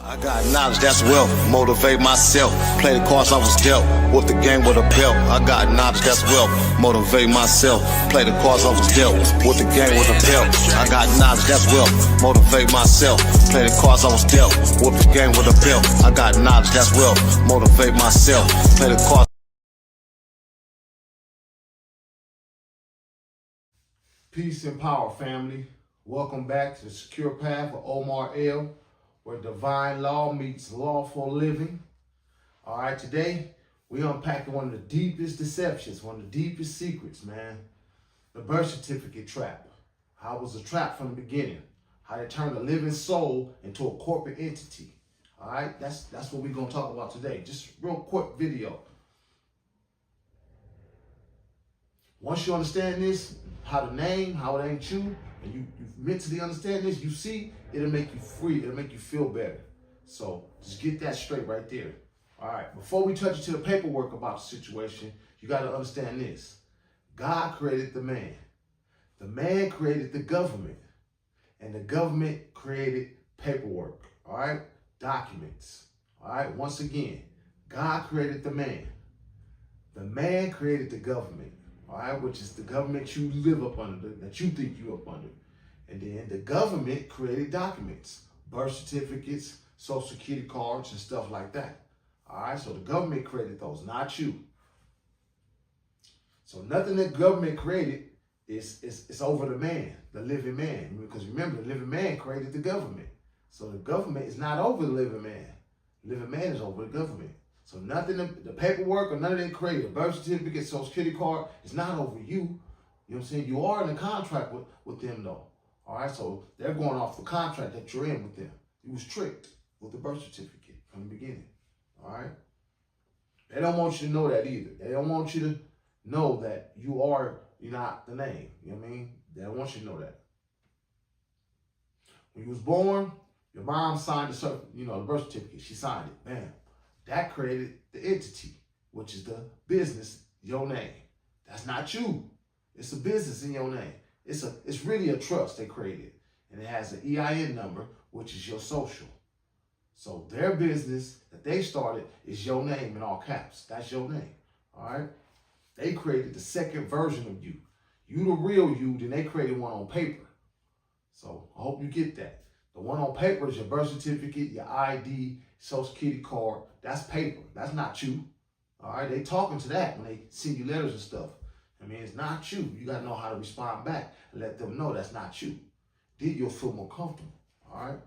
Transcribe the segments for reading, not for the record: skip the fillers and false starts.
I got knowledge, that's wealth. Motivate myself. Play the cards I was dealt. Whoop the game with a belt. I got knowledge, that's wealth. Motivate myself. Play the cards I was dealt. Whoop the game with a belt. I got knowledge, that's wealth. Motivate myself. Play the cards I was dealt. Whoop the game with a belt. I got knowledge, that's wealth. Motivate myself. Play the cards. Peace and power, family. Welcome back to the Secure Path of Omar L, where divine law meets lawful living. All right, today we unpacking one of the deepest deceptions, one of the deepest secrets, man. The birth certificate trap. How it was a trap from the beginning. How they turned a living soul into a corporate entity. All right, that's what we're gonna talk about today. Just real quick video. Once you understand this, how the name, how it ain't you, and you mentally understand this, you see, it'll make you free, it'll make you feel better. So just get that straight right there. All right, before we touch into the paperwork about the situation, you got to understand this. God created the man. The man created the government. And the government created paperwork, all right? Documents, all right? Once again, God created the man. The man created the government. All right, which is the government you live up under, that you think you up under. And then the government created documents, birth certificates, social security cards, and stuff like that. All right, so the government created those, not you. So nothing that government created is over the man, the living man. Because remember, the living man created the government. So the government is not over the living man. The living man is over the government. So nothing, the paperwork or none of that created, birth certificate, social security card, is not over you. You know what I'm saying? You are in a contract with them though. All right, so they're going off the contract that you're in with them. You was tricked with the birth certificate from the beginning. All right? They don't want you to know that either. They don't want you to know that you're not the name. You know what I mean? They don't want you to know that. When you was born, your mom signed the birth certificate. She signed it. Bam. That created the entity, which is the business, your name. That's not you. It's a business in your name. It's really a trust they created. And it has an EIN number, which is your social. So their business that they started is your name in all caps. That's your name. All right? They created the second version of you. You the real you, then they created one on paper. So I hope you get that. The one on paper is your birth certificate, your ID, social security card. That's paper. That's not you. All right? They talking to that when they send you letters and stuff. I mean, it's not you. You got to know how to respond back and let them know that's not you. Then you'll feel more comfortable. All right?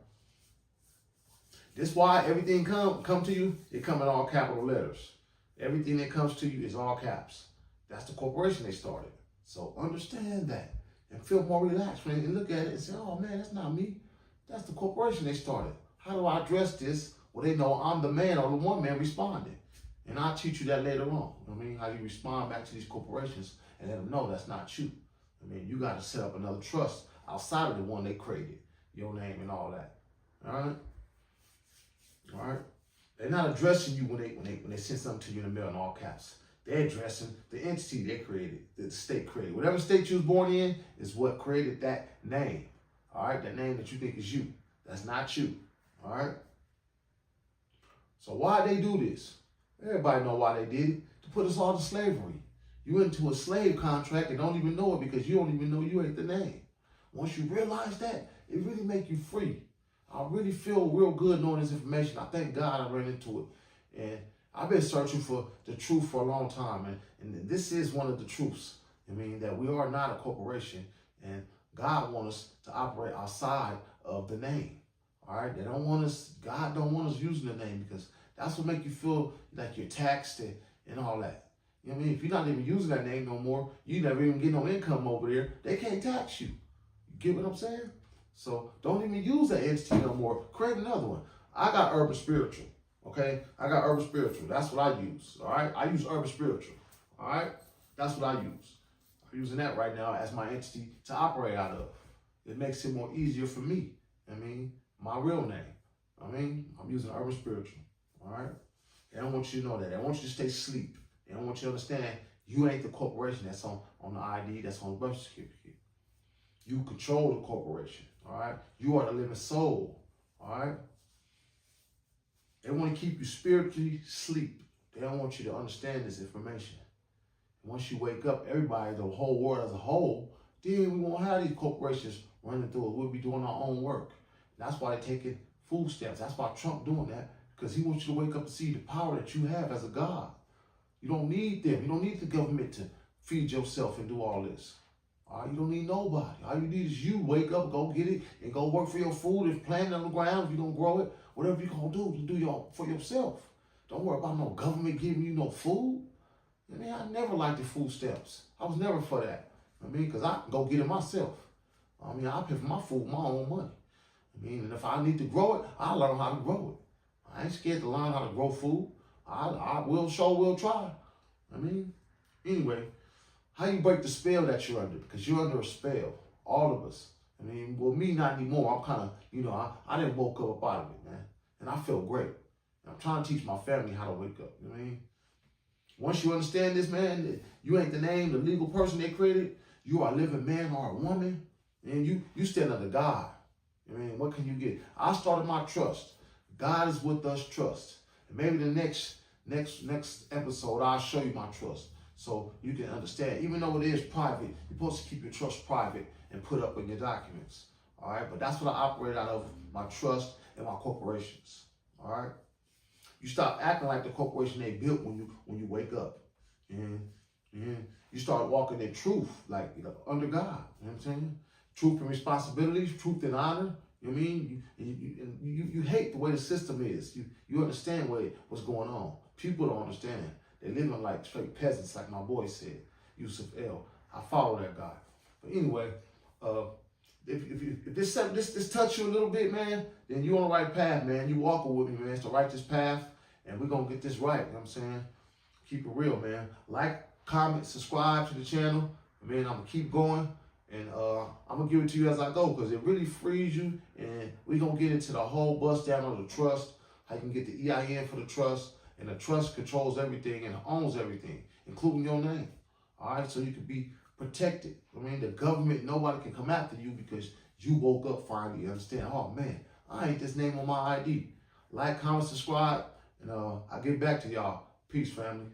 This is why everything come to you, it come in all capital letters. Everything that comes to you is all caps. That's the corporation they started. So understand that and feel more relaxed when you look at it and say, oh, man, that's not me. That's the corporation they started. How do I address this? Well, they know I'm the man or the woman responding. And I'll teach you that later on. You know what I mean? How you respond back to these corporations and let them know that's not you. I mean, you got to set up another trust outside of the one they created, your name and all that. All right? All right? They're not addressing you when they send something to you in the mail in all caps. They're addressing the entity they created, the state created. Whatever state you was born in is what created that name. All right? That name that you think is you. That's not you. All right? So why they do this? Everybody know why they did it. To put us all to slavery. You into a slave contract and don't even know it because you don't even know you ain't the name. Once you realize that, it really make you free. I really feel real good knowing this information. I thank God I ran into it. And I've been searching for the truth for a long time. And this is one of the truths. I mean, that we are not a corporation. And God wants us to operate outside of the name. All right? They don't want us, God don't want us using the name because that's what make you feel like you're taxed and all that. You know what I mean? If you're not even using that name no more, you never even get no income over there, they can't tax you. You get what I'm saying? So don't even use that entity no more. Create another one. I got Urban Spiritual, okay? I got Urban Spiritual. That's what I use, all right? I use Urban Spiritual, all right? That's what I use. I'm using that right now as my entity to operate out of. It makes it more easier for me. I mean, my real name. I mean, I'm using Urban Spiritual, all right? They don't want you to know that. They want you to stay asleep. They don't want you to understand you ain't the corporation that's on the ID, that's on the birth certificate. You control the corporation, all right? You are the living soul, all right? They want to keep you spiritually asleep. They don't want you to understand this information. Once you wake up, everybody, the whole world as a whole, then we won't have these corporations running through it. We'll be doing our own work. That's why they're taking food stamps. That's why Trump doing that, because he wants you to wake up and see the power that you have as a God. You don't need them. You don't need the government to feed yourself and do all this. All right, you don't need nobody. All you need is you. Wake up, go get it, and go work for your food. If planted on the ground, if you're going to grow it, whatever you're going to do, you do for yourself. Don't worry about no government giving you no food. I mean, I never liked the food stamps. I was never for that. I mean, because I can go get it myself. I mean, I pay for my food with my own money. I mean, and if I need to grow it, I'll learn how to grow it. I ain't scared to learn how to grow food. I will try. I mean, anyway, how you break the spell that you're under? Because you're under a spell, all of us. I mean, well, me not anymore. I'm kind of, I didn't woke up out of it, man. And I feel great. And I'm trying to teach my family how to wake up, you know what I mean? Once you understand this, man, you ain't the name, the legal person they created. You are a living man or a woman, and you stand under God. I mean, what can you get? I started my trust. God is with us, trust. And maybe the next episode, I'll show you my trust, so you can understand. Even though it is private, you're supposed to keep your trust private and put up in your documents. All right, but that's what I operate out of, my trust and my corporations. All right. You stop acting like the corporation they built when you wake up, and you start walking in truth, like under God. You know what I'm saying? Truth and responsibilities, truth and honor. You know what I mean? You hate the way the system is. You understand what's going on. People don't understand. They're living like straight peasants, like my boy said, Yusuf L. I follow that guy. But anyway, if this touch you a little bit, man, then you're on the right path, man. You walking with me, man. It's the righteous path, and we're going to get this right. You know what I'm saying? Keep it real, man. Like, comment, subscribe to the channel. Man, I'm going to keep going, and I'm going to give it to you as I go, because it really frees you, and we're going to get into the whole bust down on the trust, how you can get the EIN for the trust, and the trust controls everything and owns everything, including your name. All right, so you can be protected. I mean, the government, nobody can come after you because you woke up finally. You understand? Oh, man, I ain't this name on my ID. Like, comment, subscribe, and I'll get back to y'all. Peace, family.